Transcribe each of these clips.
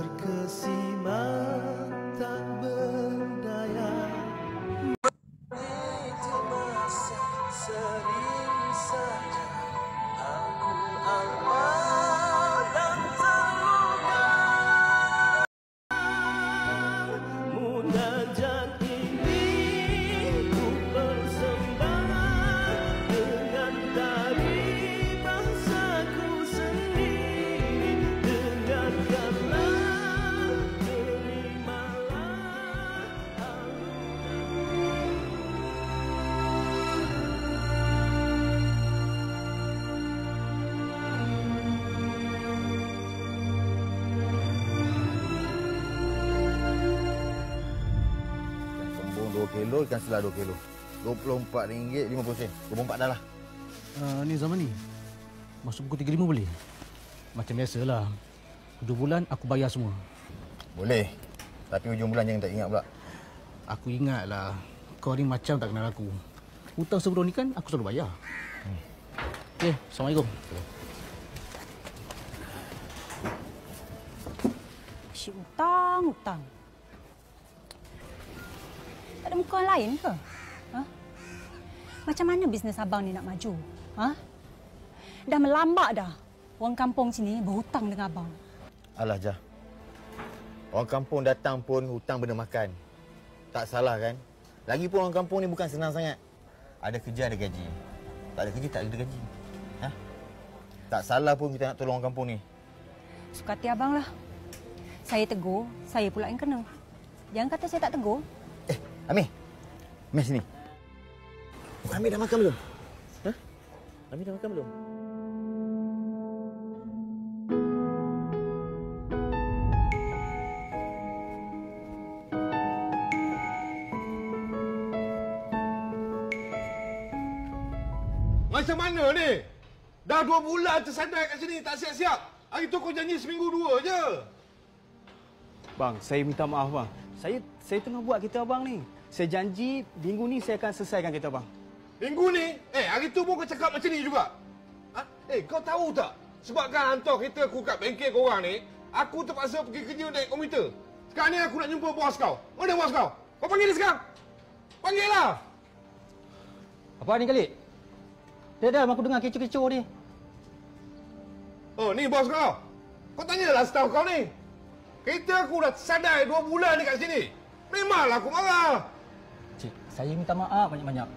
terkesima tak berdaya. Itu masa sering saja aku aman dan terluka. Munajat ini ku persembahkan dengan tari bahasaku sendiri. Dengarkanlah, terimalah Sombong 2 kilo, ikan selah 2 kilo. RM24.50. 24 dah lah. Ni zaman ni. Masuk pukul 3.5 boleh? Macam biasalah. Hujung bulan aku bayar semua. Boleh. Tapi hujung bulan jangan tak ingat pula. Aku ingatlah. Kau ni macam tak kenal aku. Hutang sebelum ni kan aku selalu bayar. Okey, Assalamualaikum. Asyik hutang. Tak ada muka lain ke? Ha? Macam mana bisnes abang ni nak maju? Ha? Dah melambak dah. Orang kampung sini berhutang dengan abang. Alah, Jah. Orang kampung datang pun hutang benda makan. Tak salah kan? Lagipun orang kampung ni bukan senang sangat. Ada kerja, ada gaji. Tak ada kerja, tak ada gaji. Ha? Tak salah pun kita nak tolong orang kampung ni. Suka hati abang lah. Saya tegur, saya pula yang kena. Jangan kata saya tak tegur. Amir. Amir sini. Amir dah makan belum? Ha? Amir dah makan belum? Macam mana ni? Dah 2 bulan tersadai kat sini, tak siap-siap. Hari tu kau janji seminggu 2 je. Bang, saya minta maaf bang. Saya tengah buat kereta abang ni. Saya janji minggu ni saya akan selesaikan kereta abang. Minggu ni? Hari tu pun kau cakap macam ni juga. Ha? Kau tahu tak? Sebabkan hantar kereta aku kat bengkel korang ni, aku terpaksa pergi kerja naik komuter. Sekarang ni aku nak jumpa bos kau. Mana bos kau? Kau panggil dia sekarang. Panggil lah. Apa ni Khalid? Dah aku dengar kecoh-kecoh ni. Oh, ni bos kau. Kau tanyalah staff kau ni. Kereta aku dah sadai 2 bulan ni kat sini. Memanglah aku marah. Cik, saya minta maaf banyak-banyak.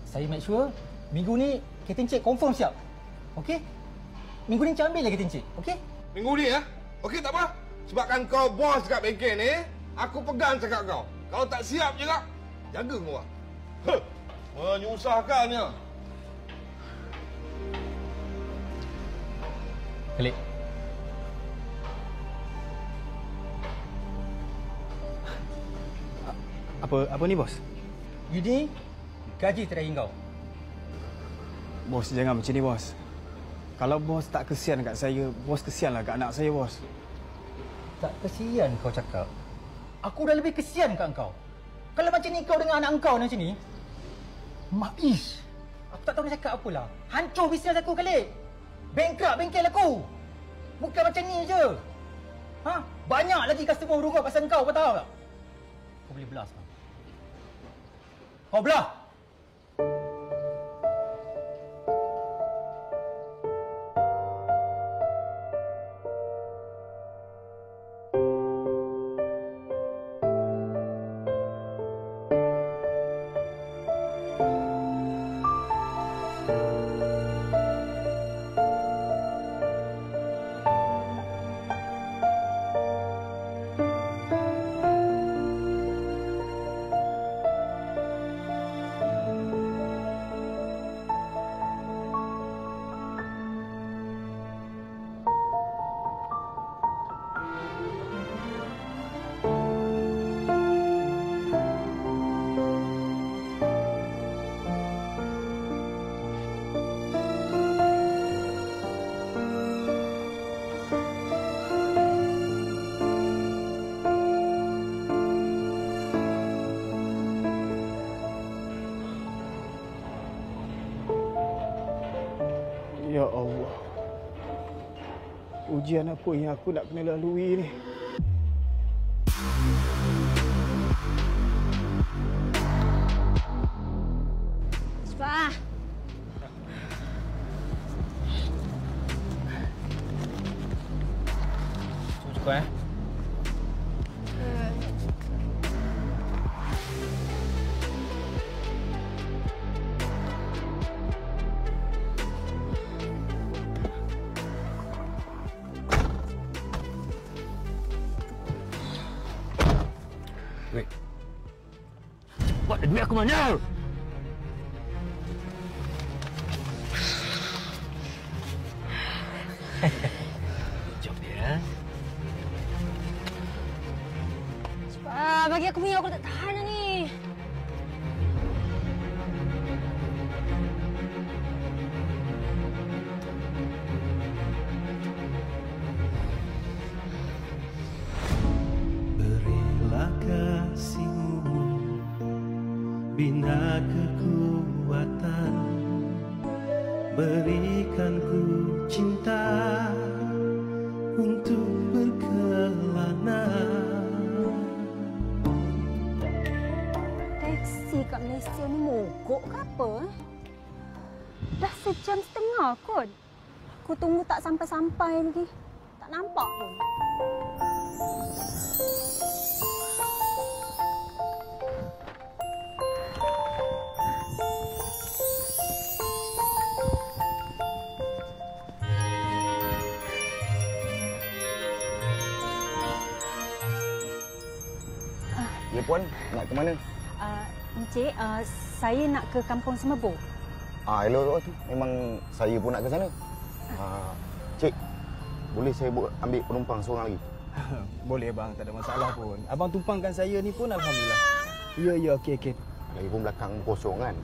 Saya make sure minggu ni kereta Encik confirm siap. Okey? Minggu ni Encik ambil je kereta Encik. Okey? Minggu ni ya? Okey, tak apa. Sebabkan kau bos kat bengkel ni, aku pegang cakap kau. Kalau tak siap je kak, jaga kau lah. Menyusahkannya. Khalid. Apa ni bos? Ini gaji terakhir kau. Bos jangan macam ni bos. Kalau bos tak kesian kat saya, bos kesianlah kat anak saya bos. Tak kesian kau cakap. Aku dah lebih kesian kat kau. Kalau macam ni kau dengan anak kau macam ni, Maish. Aku tak tahu nak cakap apalah. Hancur bisnes aku Khalid. Bankrupt bengkel aku. Bukan macam ni je. Ha? Banyak lagi customer huruf pasal kau, kau tahu tak? Kau boleh belah sekarang. Kau belah! ujian apa yang aku nak kena lalui ni? Cepat. Cukup eh. Wait. Cepat, duit aku mana? Jom ya. Cepat, bagi aku punya, aku tak tahan dah ni. Berilah kasih-Mu, bina kekuatan, berikan ku cinta untuk berkelana. Taksi kat Malaysia ni mogok ke apa? Dah sejam setengah kot. Aku tunggu tak sampai-sampai lagi. Tak nampak pun. Ya Puan, nak ke mana? Encik, saya nak ke Kampung Semerbuk. Elok tu. Memang saya pun nak ke sana. Cik, boleh saya ambil penumpang seorang lagi? Boleh bang, tak ada masalah pun. Abang tumpangkan saya ni pun alhamdulillah. Ya, okey. Lagipun belakang kosong kan?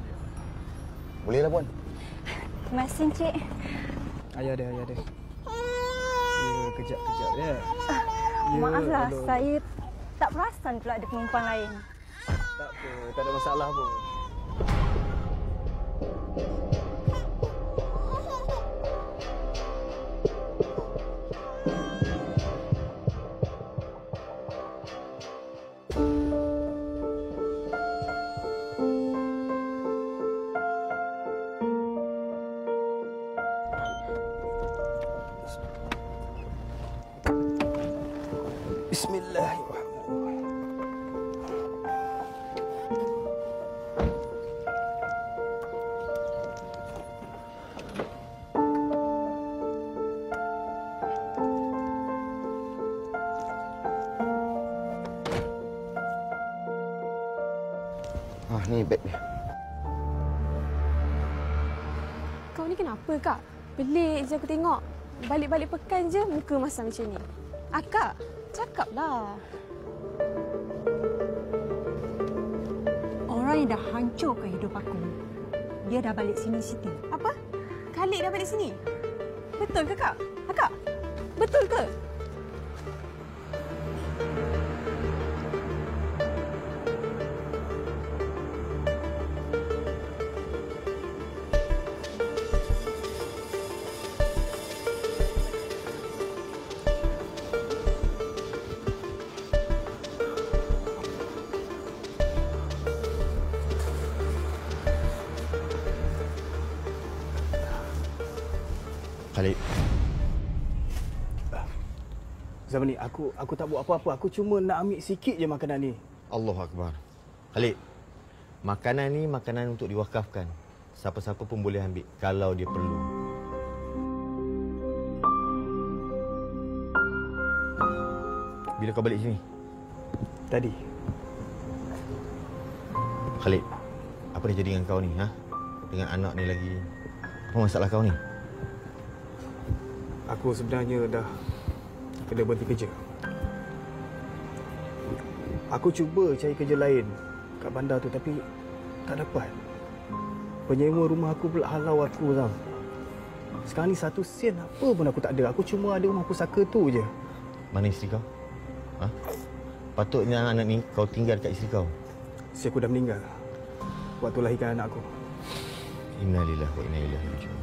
Bolehlah Puan. Terima kasih, Encik. Ayah dia. Ya, kejap ya. Maaflah, elok. saya tak perasan pula ada penumpang lain. Tak apa, tak ada masalah pun. Bismillahirrahmanirrahim. Ni beg dia. Kau ni kenapa, Kak? Pelik je aku tengok. Balik-balik pekan je muka masam macam ni. Akak, cakaplah. Orang yang dah hancurkan hidup aku, dia dah balik sini, Siti. Apa? Khalid dah balik sini? Betul ke, Kak? Akak, betul ke? Khalid. Zaman ni aku tak buat apa-apa. Aku cuma nak ambil sikit je makanan ni. Allahu Akbar. Khalid, makanan ni makanan untuk diwakafkan. Siapa-siapa pun boleh ambil kalau dia perlu. Bila kau balik sini? Tadi. Khalid, apa dah jadi dengan kau ni? Dengan anak ni lagi. Apa masalah kau ni? Aku sebenarnya dah kena berhenti kerja. Aku cuba cari kerja lain kat bandar tu tapi tak dapat. Penyewa rumah aku pula halau aku tau. Sekarang ni 1 sen apa pun aku tak ada. Aku cuma ada rumah pusaka tu je. Mana isteri kau? Patutnya anak ni kau tinggal dekat isteri kau. Isteri aku dah meninggal waktu lahirkan anak aku. Innalillahi wa inna ilaihi raji'un.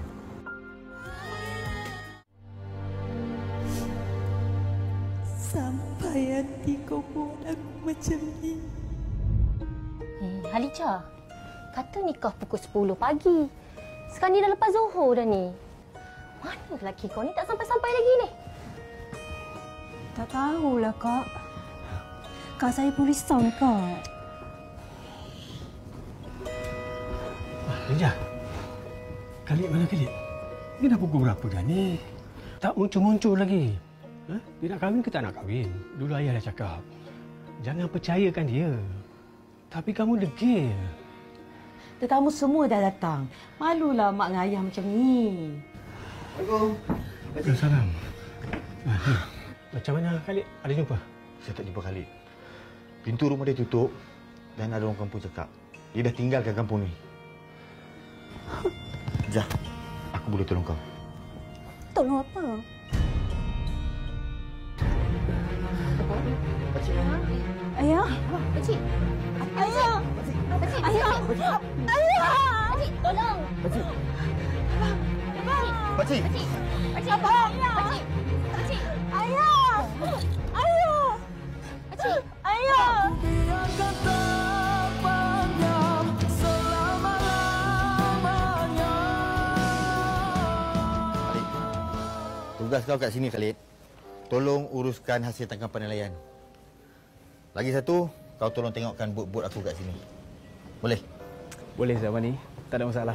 Sampai hati kau buat aku macam ni. Halija, kata nikah pukul 10 pagi. Sekarang ni dah lepas Zuhur dah ni. Mana lelaki kau ni tak sampai-sampai lagi ni? Tak tahulah, Kak. Kak saya pun risau ni, Kak. Halija, Khalid mana Khalid? Ni dah pukul berapa dah ni? Tak muncul-muncul lagi. Dia nak kahwin ke tak nak kahwin? Dulu ayah dah cakap. Jangan percayakan dia. Tapi kamu degil. Tetamu semua dah datang. Malulah mak dengan ayah macam ni. Assalamualaikum. Salam. Macam mana Khalid? Ada jumpa? Saya tak jumpa Khalid. Pintu rumah dia tutup dan ada orang kampung cakap dia dah tinggalkan kampung ni. Jah, aku boleh tolong kau. Tolong apa? Ayah? Pakcik. Ayah! Pakcik. Ayah! Ayah! Pakcik, tolong. Pakcik. Abang. Pakcik. Pakcik, abang. Pakcik. Pakcik. Ayah! Ayah! Pakcik. Ayah! Khalid, tugas kau kat sini Khalid. Tolong uruskan hasil tangkapan nelayan. Lagi satu, kau tolong tengokkan bot-bot aku kat sini. Boleh? Boleh Zaman ni, tak ada masalah.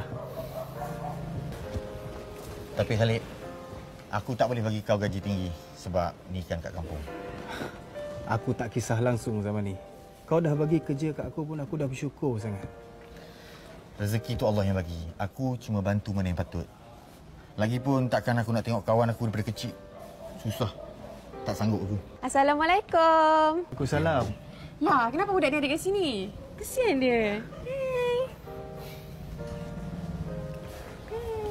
Tapi Khalid, aku tak boleh bagi kau gaji tinggi sebab ni kan kat kampung. Aku tak kisah langsung Zaman ni. Kau dah bagi kerja kat aku pun aku dah bersyukur sangat. Rezeki tu Allah yang bagi. Aku cuma bantu mana yang patut. Lagipun takkan aku nak tengok kawan aku daripada kecil. Susah. Tak sanggup aku. Assalamualaikum. Waalaikumsalam. Ya, kenapa budak ni ada kat sini? Kesian dia.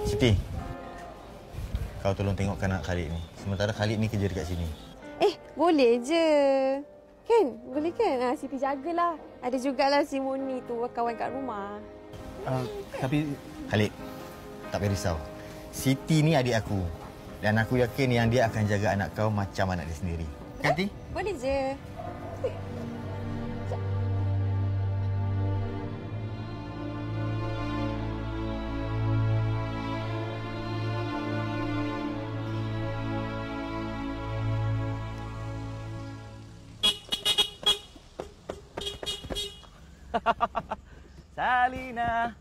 Siti, kau tolong tengokkan anak Khalid ni. Sementara Khalid ni kerja dekat sini. Boleh je. Kan? Boleh kan? Siti jagalah. Ada jugalah si Moni tu kawan kat rumah. Tapi Khalid, tak payah risau. Siti ni adik aku. Dan aku yakin yang dia akan jaga anak kau macam anak dia sendiri. Kan, Ti? Boleh je. Salina.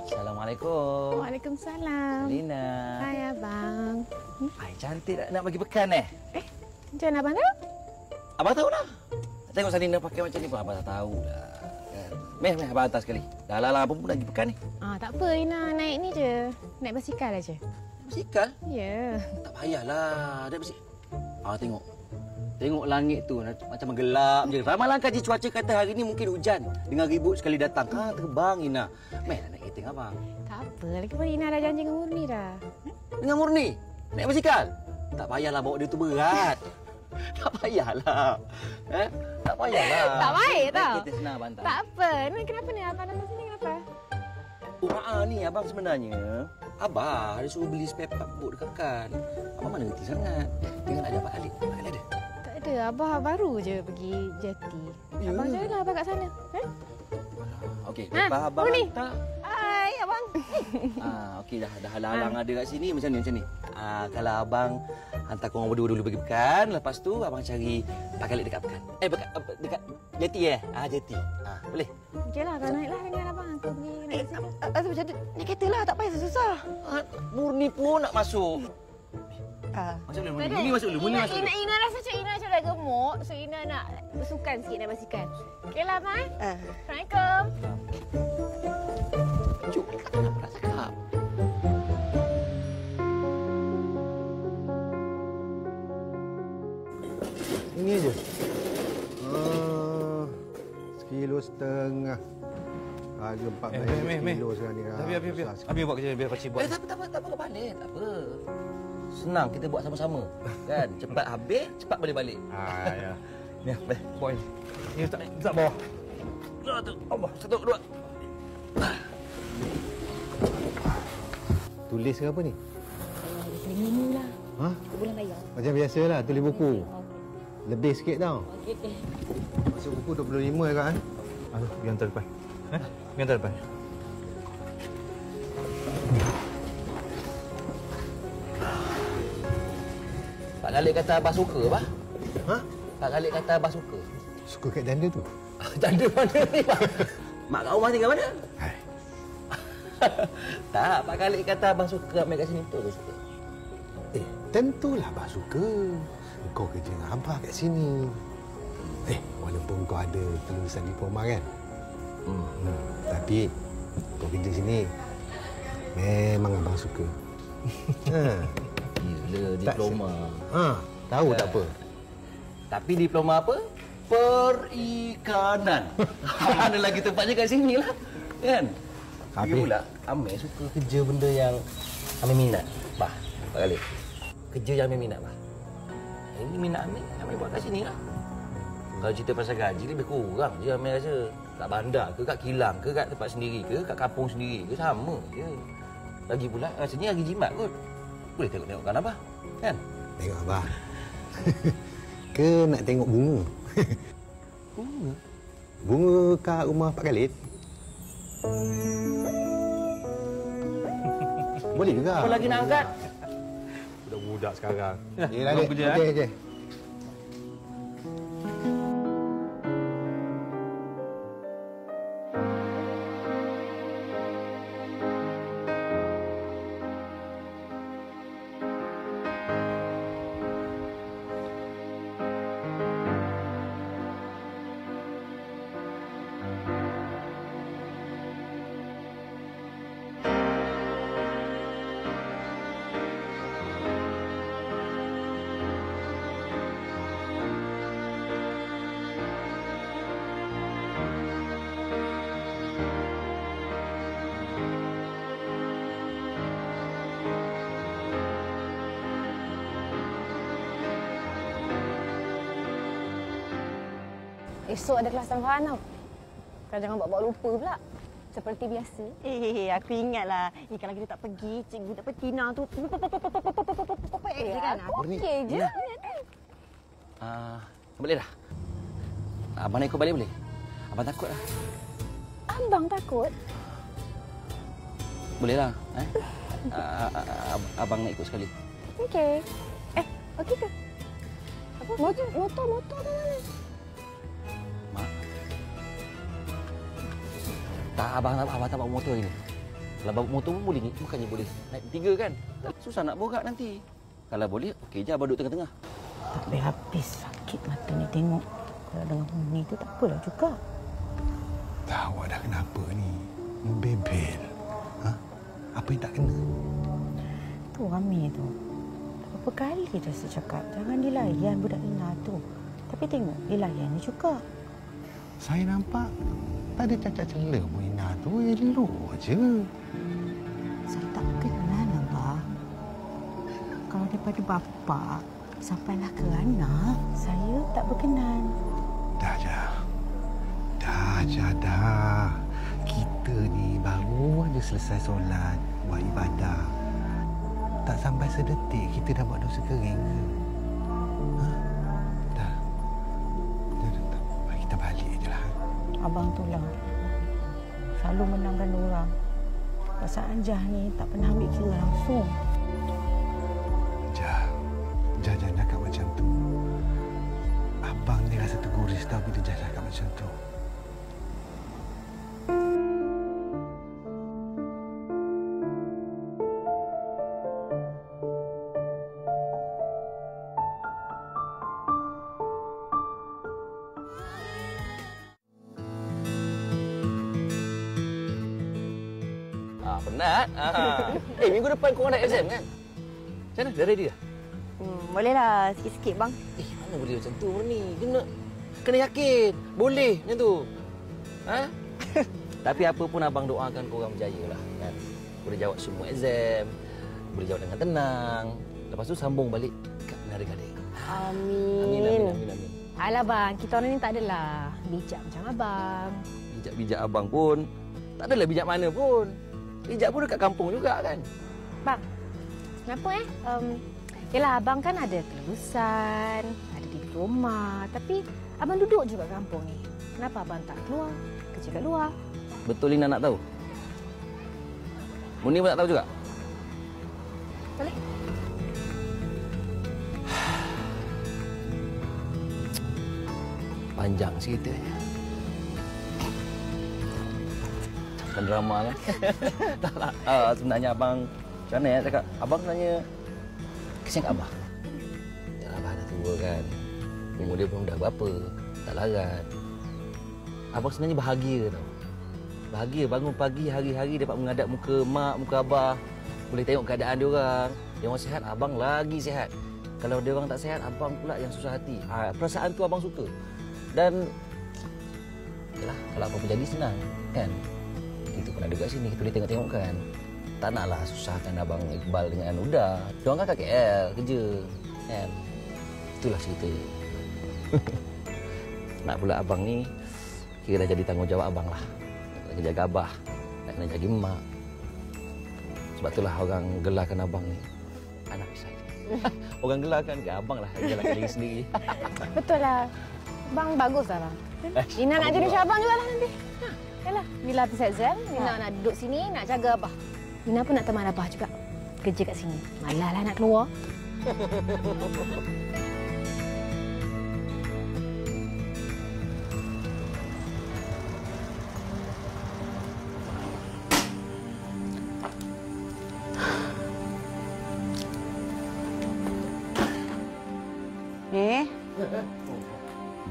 Assalamualaikum. Waalaikumsalam. Salina. Hai abang. Hai, cantik nak bagi pekan Macam mana abang tahu? Abang tahu dah. Tengok Salina pakai macam ni pun abang dah tahu dah. Kan? Meh, abang hantar sekali. Dah lala apa pun nak pergi pekan ni. Tak apa, Ina naik ni je. Naik basikal aja. Basikal? Ya. Tak payahlah. Ada basikal. Tengok. Tengok langit tu macam menggelap je. Ramalan kaji cuaca kata hari ni mungkin hujan. Dengan ribut sekali datang. Terbang Ina. Meh, nak naik kereta dengan abang. Tak apa, lagipun Ina dah janji dengan Murni dah. Dengan Murni? Naik basikal? Tak payahlah bawa dia tu berat. Tak payahlah. Tak payahlah. Tak baik tau. Kita senang abang tak. Tak apa. Ni kenapa ni? Abang datang sini kenapa? Ni abang sebenarnya. Abah ada suruh beli spare part boat dekat kan. Abang mana ngerti sangat. Tengok ada Abang Khalid. Abang Khalid ada? Tak ada. Abah baru je pergi jeti. Ya. Abang jaga abang kat sana. Okey, lepas abang Murni. hantar. Hai abang. Okey dah halang ada kat sini macam ni. Kalau abang hantar korang berdua dulu pergi pekan, lepas tu abang cari Pak Khalid dekat pekan. Dekat jeti jeti. Boleh? Okeylah, kau naiklah dengan abang. Aku pergi naik basikal. Macam tu naik kereta lah, tak payah susah. Murni pun nak masuk. Masuk dulu, Murni masuk dulu. Ina rasa macam Ina macam dah gemuk. So Ina nak bersukan sikit naik basikal. Okeylah abang. Assalamualaikum. Cuk, kenapa nak cakap? Ini aja. Sekilo setengah. Harga 14 kilo sekarang ni. Habis buat kerja, biar pakcik buat. Tak apa balik. Tak apa. Senang kita buat sama-sama. Kan? Cepat habis, cepat boleh balik. Ya. Ni, Boy. Ni tak bawah. Allah, 1, 2. Tulis ke apa ni? Macam biasalah tulis buku. Lebih sikit tau. Okey. Masuk buku 25 je kan? Aduh, biar hantar depan. Biar hantar depan. Pak Khalid kata Abah suka, Abah. Ha? Pak Khalid kata Abah suka. Suka kat janda tu? Janda mana ni, Pak? Mak kat rumah tinggal mana? Hai. Tak, Pak Khalid kata Abah suka ambil kat sini tu ke suka? Tentulah Abah suka. Kau kerja dengan Abah kat sini. Walaupun kau ada kelulusan diploma kan? Tapi kau kerja sini memang Abang suka. Gila, diploma. Tahu tak apa? Tapi diploma apa? Perikanan. Mana lagi tempatnya kat sini lah. Kan? Lagi pula, Amir suka kerja benda yang Amir minat. Bah, Pak Khalid. Kerja yang Amir minat, Bah. Ini minat Amir buat kat sini lah. Kalau cerita pasal gaji, lebih kurang je Amir rasa. Kat bandar ke, kat kilang ke, kat tempat sendiri ke, kat kampung sendiri ke, sama je. Lagi pula, rasanya hari jimat kot. Boleh tengok-tengokkan Abah, kan? Tengok Abah. Ke nak tengok bunga? Bunga? Bunga kat rumah Pak Khalid? Boleh juga. Kau lagi nak angkat? Budak-budak sekarang. Yelah, Lid. Okey. Esok ada kelas tambahan tau. Kau jangan bawa lupa pula. Seperti biasa. Aku ingatlah. Kalau kita tak pergi, cikgu dapat Tina tu. Okey je. Boleh dah. Abang nak ikut balik boleh? Abang takut lah. Abang takut? Boleh lah. Abang nak ikut sekali. Okey. Okey ke? Motor tu mana? Tak, abang tak bawa motor ini. Kalau bawa motor pun boleh ni. Bukannya boleh naik 3 kan? Susah nak borak nanti. Kalau boleh, okey je abang duduk tengah-tengah. Tak boleh habis sakit mata ni tengok. Kalau dengan bunyi tu tak apalah juga. Tahu dah kenapa ni? Membebel. Apa yang tak kena? Tu Amir tu. Berapa kali dah saya cakap, jangan dilayan budak Ina tu. Tapi tengok, dilayannya juga. Saya nampak tak ada cacat celah pun Ina tu. Elok je. Saya tak kenal Abah. Kalau daripada bapa sampailah ke anak, saya tak berkenan. Dah. Kita ni baru aja selesai solat, buat ibadah. Tak sampai sedetik kita dah buat dosa kering ke? Dah. Kita balik je lah. Abang tu lah selalu menangkan orang. Perasaan Jah ni tak pernah ambil kira langsung. Jah jangan cakap macam tu. Abang ni rasa terguris tau bila Jah cakap macam tu. Penat. Minggu depan korang nak exam kan? Macam mana? Dah ready dah? Bolehlah sikit-sikit bang. Mana boleh macam tu ni? Kena yakin. Boleh macam tu. Tapi apa pun abang doakan korang berjaya lah. Kan? Boleh jawab semua exam. Boleh jawab dengan tenang. Lepas tu sambung balik kat Menara Gading. Amin. Alah bang, kita orang ni tak adalah bijak macam abang. Bijak-bijak abang pun tak adalah bijak mana pun. Bijak pun dekat kampung juga kan. Bang, kenapa Yelah, abang kan ada kelulusan, ada diploma. Tapi abang duduk juga kampung ni. Kenapa abang tak keluar? Kerja kat luar. Betul Lina nak tahu? Murni pun tak tahu juga? Boleh? Panjang ceritanya. Kan drama kan? Tak lah. Sebenarnya abang, macam mana ya cakap? Abang sebenarnya kesian kat abah. Ya, abah dah tua kan. Umur dia pun dah berapa. Tak larat. Abang sebenarnya bahagia tau. Bahagia bangun pagi hari-hari dapat menghadap muka mak, muka abah. Boleh tengok keadaan dia orang. Dia orang sihat, abang lagi sihat. Kalau dia orang tak sihat, abang pula yang susah hati. Perasaan tu abang suka. Dan yalah, kalau apa-apa jadi senang kan. Kita pernah duduk kat sini, kita boleh tengok-tengok kan. Tak naklah susahkan abang Iqbal dengan Uda. Dia orang kan kat KL kerja kan. Itulah cerita. Nak pula abang ni kira dah jadi tanggungjawab abang lah. Nak kena jaga abah, nak kena jaga mak. Sebab itulah orang gelarkan abang ni anak saya. Orang gelarkan ke abang lah yang gelarkan diri sendiri. Betul lah. Abang bagus lah. Lina nak jadi macam abang juga lah nanti. Yalah, bila habis exam, Lina nak duduk sini, nak jaga abah. Lina pun nak teman abah juga. Kerja kat sini. Malah lah nak keluar.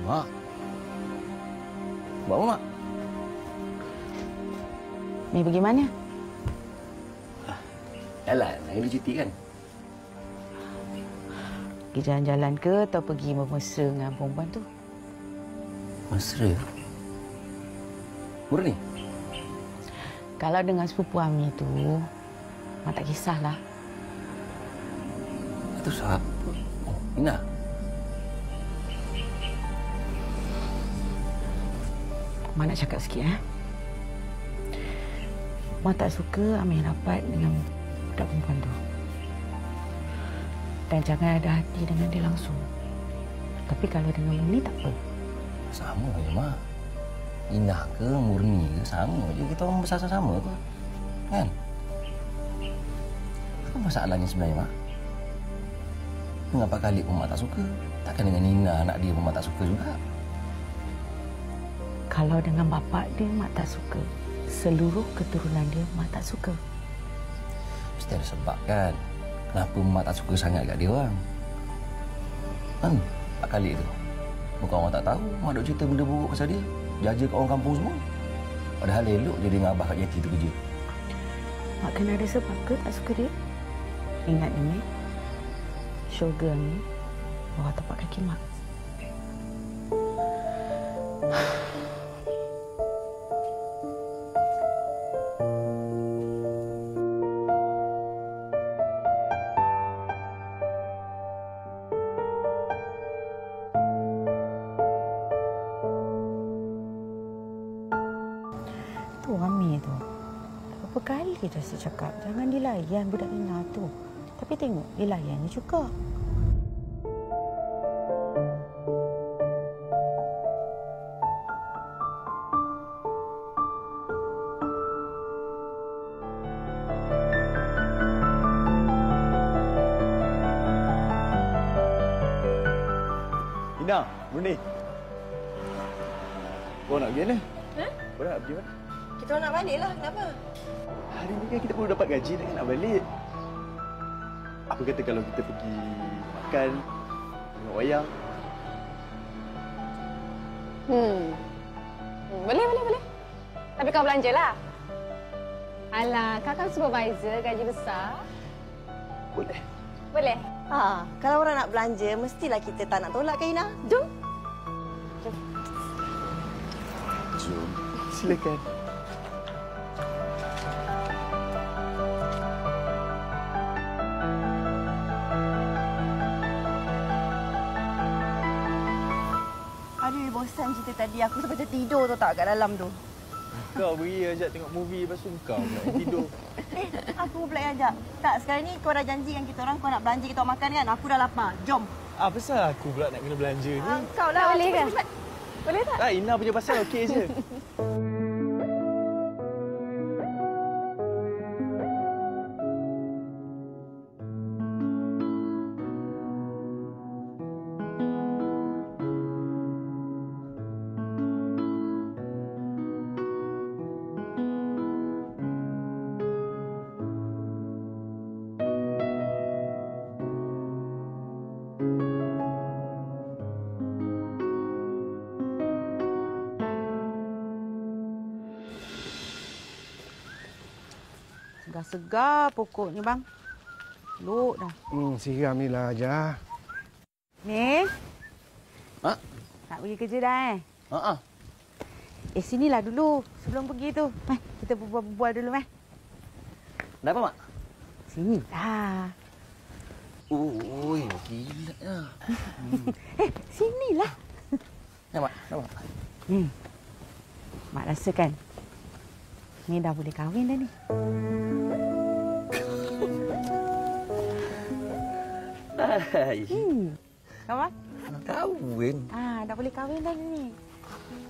Mak. Buat apa, Mak? Ni pergi mana? Yalah, nak pergi cuti kan? Pergi jalan-jalan ke atau pergi memesra dengan perempuan tu? Mesra? Murni? Kalau dengan sepupu Ami tu, Mak tak kisahlah. Itu siapa? Oh, Ina. Mak nak cakap sikit, Mak tak suka Amir rapat dengan budak perempuan tu. Dan jangan ada hati dengan dia langsung. Tapi kalau dengan Murni tak apa. Sama je, Mak. Ina ke Murni ke sama je. Kita orang besar sama tu. Kan? Apa masalahnya sebenarnya, Mak? Mengapa kali pun Mak tak suka? Takkan dengan Nina anak dia pun Mak tak suka juga? Kalau dengan bapa dia, Mak tak suka. Seluruh keturunan dia, Mak tak suka. Mesti ada sebab kan? Kenapa Mak tak suka sangat kat dia orang? Kan? Pak Khalid tu. Bukan orang tak tahu, Mak duk cerita benda buruk pasal dia. Jaja kat orang kampung semua. Padahal elok je dia dengan abah kat jeti tu kerja. Mak kena ada sebab ke tak suka dia? Ingat ni, syurga ni bawah tapak kaki Mak. Tu Ami tu. Berapa kali dah saya cakap, jangan dilayan budak Ina tu. Tapi tengok, dilayannya juga. Ina, Murni. Kau nak pergi mana? Kau nak pergi mana? Kita orang nak balik lah. Kenapa? Hari ni kan kita baru dapat gaji dan nak balik. Apa kata kalau kita pergi makan, tengok wayang? Boleh. Tapi kau belanjalah. Alah, kau kan supervisor gaji besar. Boleh. Boleh. Kalau orang nak belanja, mestilah kita tak nak tolak ke Ina. Jom. Jom. Silakan. Aduh, bosan cerita tadi. Aku sampai tertidur tu tak kat dalam tu. Kau beri ajak tengok movie lepas tu kau pula tidur. Aku pula yang ajak. Tak, sekarang ni kau dah janji dengan kita orang kau nak belanja kita orang makan kan? Aku dah lapar. Jom. Apa pasal aku pula nak kena belanja ni? Kau lah. Boleh ke? Boleh tak? Tak, Ina punya pasal okey je. Segar pokok ni, bang. Luk dah. Siram ni lah aja. Ni. Ha? Tak pergi kerja dah Ha. Sinilah dulu. Sebelum pergi tu. Kita berbual dulu, Dah apa, Mak? Sini dah. Oi, gila ya. Sinilah. Ya, Mak. Mak. Mak rasa kan, ni dah boleh kahwin dah ni. Kawan? Kahwin? Dah boleh kahwin dah ni.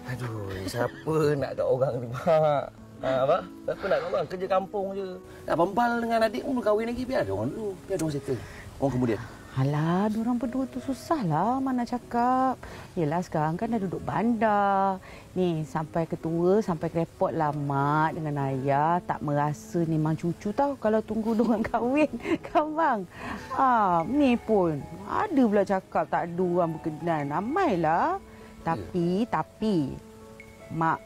Aduh, siapa nak kat orang ni, Mak? Apa? Siapa nak kat orang? Kerja kampung je. Nak bembal dengan adik pun kahwin lagi. Biar ada orang dulu. Biar ada orang settle. Orang kemudian. Alah, diorang berdua tu susahlah mana cakap. Yelah, sekarang kan dah duduk bandar. Ni, sampai ketua, sampai repot lah mak dengan ayah. Tak merasa ni mang cucu tau kalau tunggu diorang kahwin. Kan bang? Ni pun ada pula cakap tak ada orang berkenan. Ramailah. Tapi, mak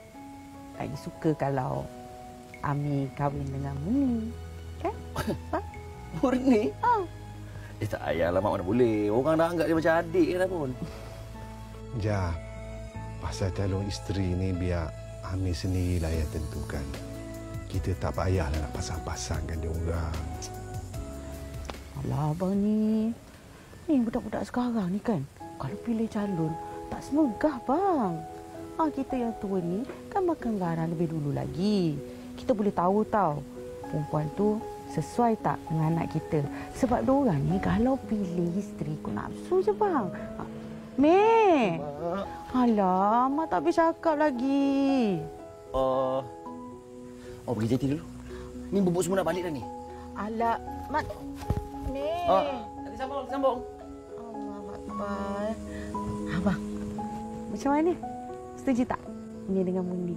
lagi suka kalau Ami kahwin dengan Murni. Kan? Murni? Tak payahlah, Mak, mana boleh. Orang dah anggap dia macam adik dah pun. Ja, pasal calon isteri ni biar Ami sendirilah yang tentukan. Kita tak payahlah nak pasang-pasangkan dia orang. Alah, abang ni. Ni budak-budak sekarang ni kan, kalau pilih calon, tak semegah, bang. Kita yang tua ni kan makan garam lebih dulu lagi. Kita boleh tahu tau, perempuan tu sesuai tak dengan anak kita. Sebab diorang ni kalau pilih isteri ku nafsu je, bang. Mek. Alah, Mak tak habis cakap lagi. Pergi jati dulu. Ni bubuk semua nak balik dah ni. Alah, Mak. Mek. Sambung. Allah, abang, macam mana? Setuju tak ini dengan Mundi?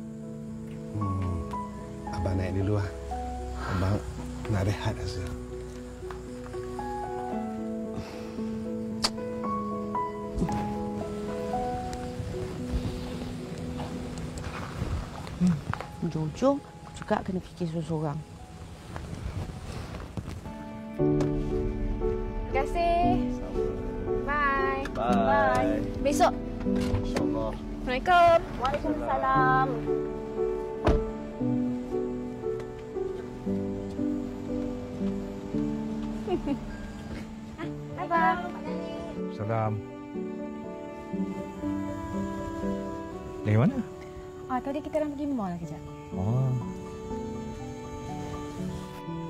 Abang naik dulu lah. Abang nak rehat rasa. Jojo juga kena fikir seorang-seorang. Terima kasih. Bye. Bye. Besok. InsyaAllah. Assalamualaikum. Waalaikumsalam. Salam. Dari mana? Tadi kita orang pergi mall lah kejap.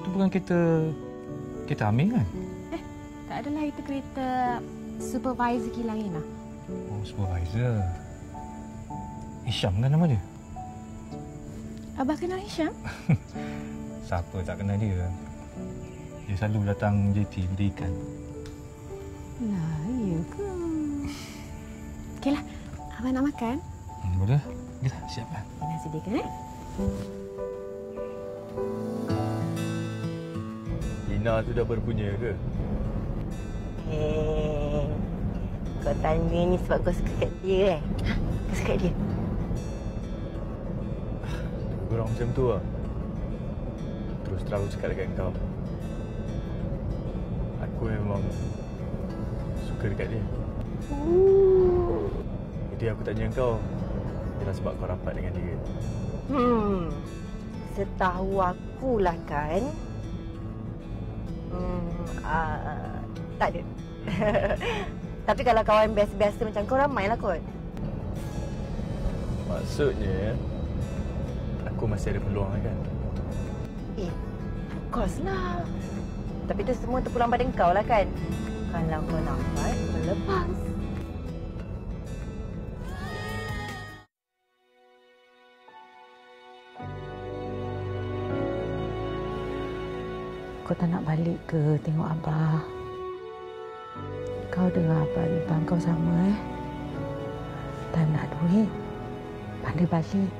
Itu bukan kereta Amir kan? Tak adalah, itu kereta supervisor kilang Ina. Supervisor. Hisham kan nama dia? Abah kenal Hisham? Siapa tak kenal dia? Dia selalu datang JT beli ikan. Lah, iya ke? Okeylah, Abah nak makan? Boleh. Okeylah, siaplah. Ina sediakan, Ina tu dah berpunya ke? Kau tanya ni sebab kau suka kat dia Kau suka kat dia? Kurang macam tu lah. Terus terang aku cakap dekat kau. Aku memang suka dekat dia. Jadi aku tanya kau, ialah sebab kau rapat dengan dia. Setahu akulah kan. Tak ada. Tapi kalau kawan biasa-biasa macam kau ramailah kot. Maksudnya, aku masih ada peluang kan? Of course lah. Tapi itu semua terpulang pada kau lah kan? Kalau kau nampak, kau lepas. Kau tak nak balik ke tengok Abah? Kau dengar Abah bimbang kau sama tak nak duit. Pandai balik.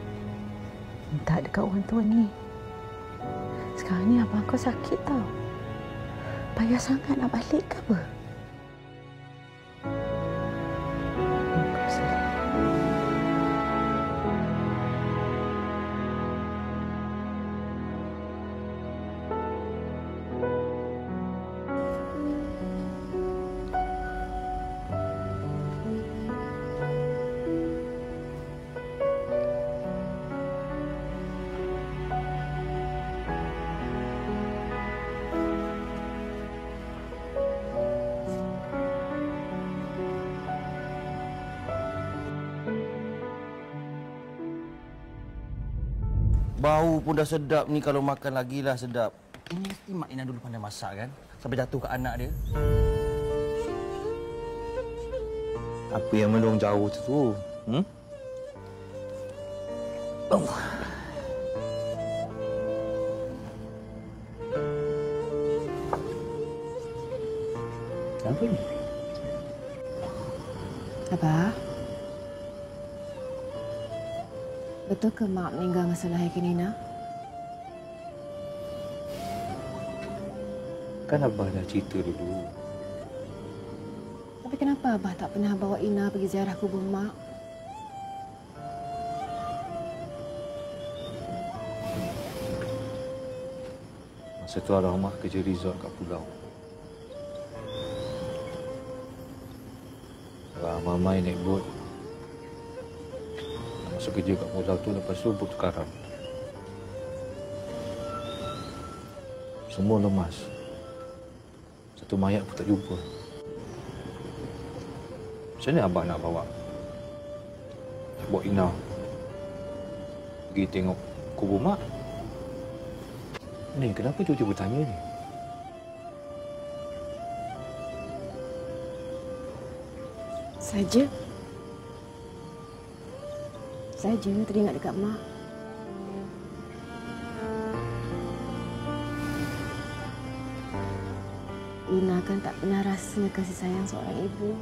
Minta dekat orang tua ni. Sekarang ni abang kau sakit tau. Payah sangat nak balik ke apa? Bau pun dah sedap ni, kalau makan lagi lah sedap. Ini mesti Mak Ina dulu pandai masak kan? Sampai jatuh ke anak dia. Apa yang melong jauh tu? Apa ni? Abah? Betul ke Mak meninggal masa lahirkan Nina? Kan Abah dah cerita dulu. Tapi kenapa Abah tak pernah bawa Ina pergi ziarah kubur Mak? Masa tu arwah kerja resort kat pulau. Ramai naik bot. Masuk kerja kat pulau tu, lepas tu bertukaran. Semua lemas. Satu mayat pun tak jumpa. Macam mana Abah nak bawa? Bawa Ina pergi tengok kubur Mak? Ni, kenapa cucu bertanya ni? Saja teringat dekat Mak. Ina kan tak pernah rasa kasih sayang seorang ibu.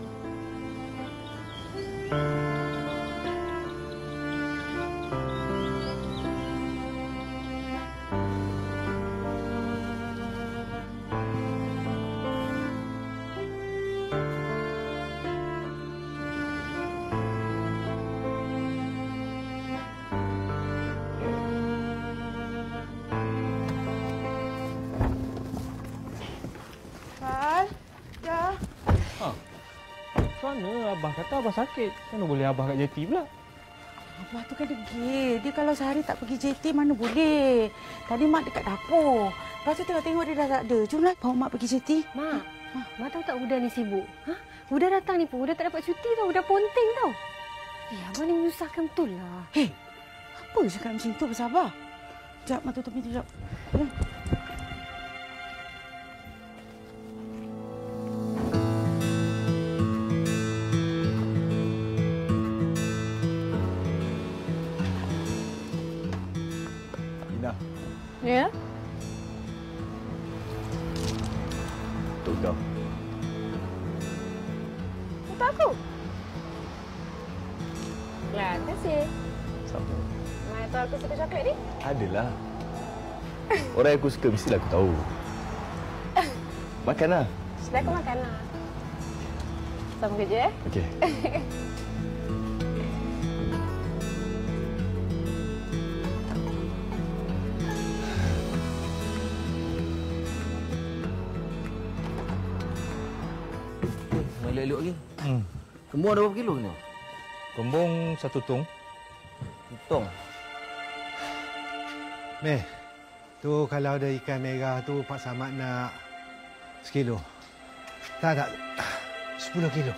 Mana Abah kata Abah sakit? Mana boleh Abah kat JT pula? Abah tu kan degil. Dia kalau sehari tak pergi JT mana boleh. Tadi Mak dekat dapur. Lepas tu tengok-tengok dia dah tak ada. Jomlah bawa Mak pergi JT. Mak, Mak tahu tak Huda ni sibuk? Huda datang ni pun Huda tak dapat cuti tau. Huda ponteng tau. Abah ni menyusahkan betul lah. Hei, apa cakap macam tu pasal Abah? Sekejap, Mak tutup pintu sekejap. Ya? Untuk kau. Untuk aku? Ya, terima kasih. Sama. Mana tahu aku suka coklat ni? Adalah. Orang yang aku suka mestilah aku tahu. Makanlah. Sudah aku makanlah. Sama kerja eh? Okey. Elok lagi. Kembung ada berapa kilo ni? Kembung 1 tong. Tong? Meh, tu kalau ada ikan merah tu Pak Samad nak 1 kilo. Tak. 10 kilo.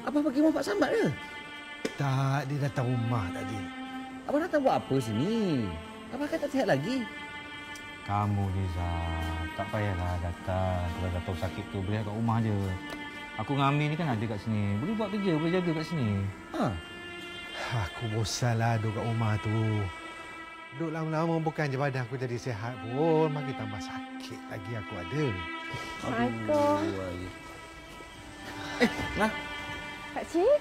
Apa bagi Pak Samad ke? Tak, dia datang rumah tadi. Abang datang buat apa sini? Abang kan tak sihat lagi. Kamu, Liza. Tak payahlah datang. Kalau dah tahu sakit tu, boleh kat rumah je. Aku dengan Amir ni kan ada kat sini. Boleh buat kerja, boleh jaga kat sini. Aku bosanlah duduk kat rumah tu. Duduk lama-lama bukan je badan aku jadi sihat pun. Makin tambah sakit lagi aku ada. Assalamualaikum. Nah. Pakcik?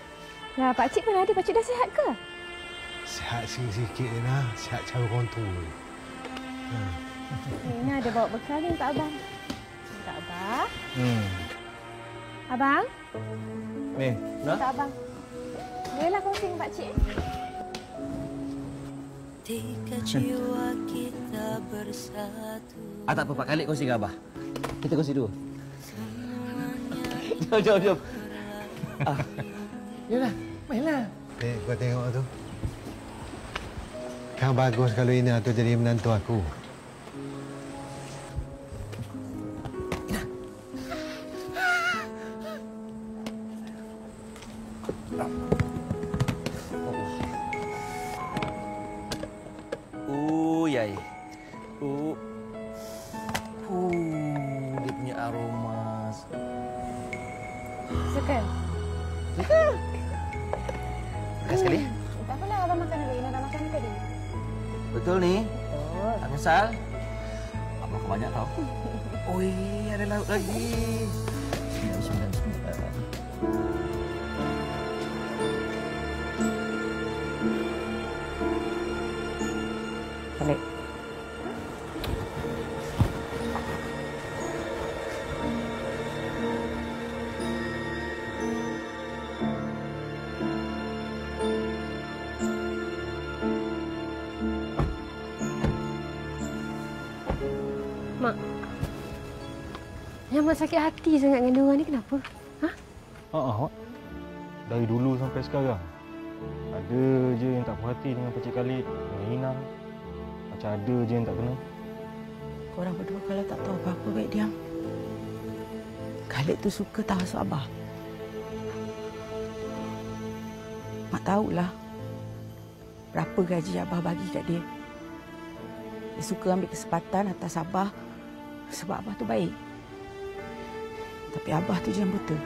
Lah, Pakcik mana ada? Pakcik dah sihat ke? Sihat sikit-sikit je lah. Sihat cara orang tu. Ini ada bawa bekal ni untuk Abang. Untuk Abang. Abang? Ni, nah. Untuk Abang. Bolehlah kongsi dengan Pakcik. Tak apa, Pak Khalid kongsi dengan Abah. Kita kongsi dulu. Jom. Yalah, mainlah. Kau tengok tu. Kan bagus kalau Ina tu jadi menantu aku. Yai. Dia punya aroma. Suka? Suka. Makan sekali. Tak apalah, Abang makan dulu. Ina dah makan tadi. Betul ni? Betul. Tak misal. Abang makan banyak tau. Oi, ada lauk lagi. Bismillah. Balik. Mak. Yang Mak sakit hati sangat dengan dia orang ni kenapa? Mak. Dari dulu sampai sekarang. Ada je yang tak puas hati dengan Pakcik Khalid, dengan Ina. Macam ada je yang tak kena. Korang berdua kalau tak tahu apa-apa, baik diam. Khalid tu suka tahasuk Abah. Mak tahulah berapa gaji Abah bagi kat dia. Dia suka ambil kesempatan atas Abah sebab Abah tu baik. Tapi Abah tu je yang buta.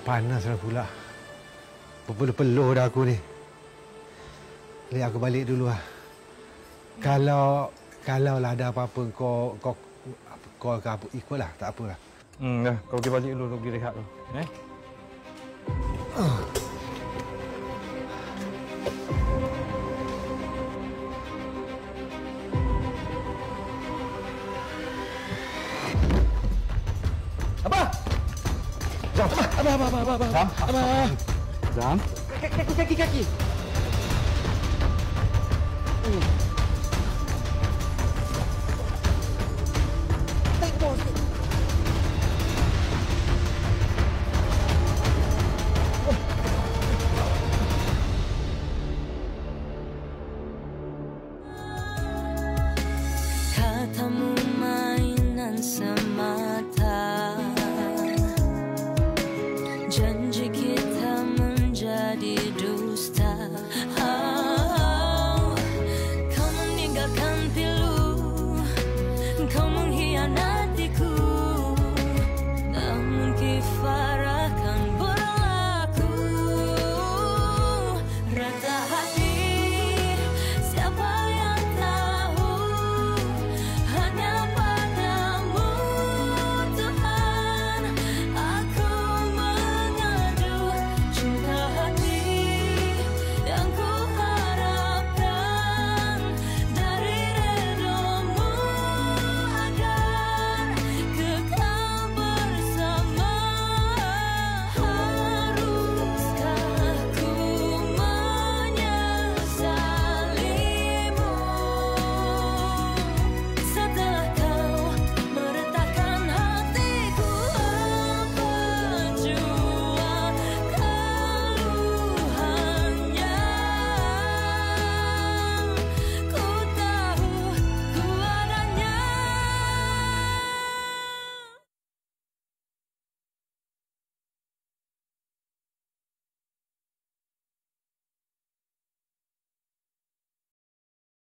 Panaslah pula. Berpeluh-peluh dah aku ni. Lihat aku balik dulu lah. Kalau lah ada apa-apa kau ke apa ikutlah, tak apalah. Dah, kau pergi balik dulu, pergi rehat dulu. Abah! Zam. Abah. Zam. Kaki.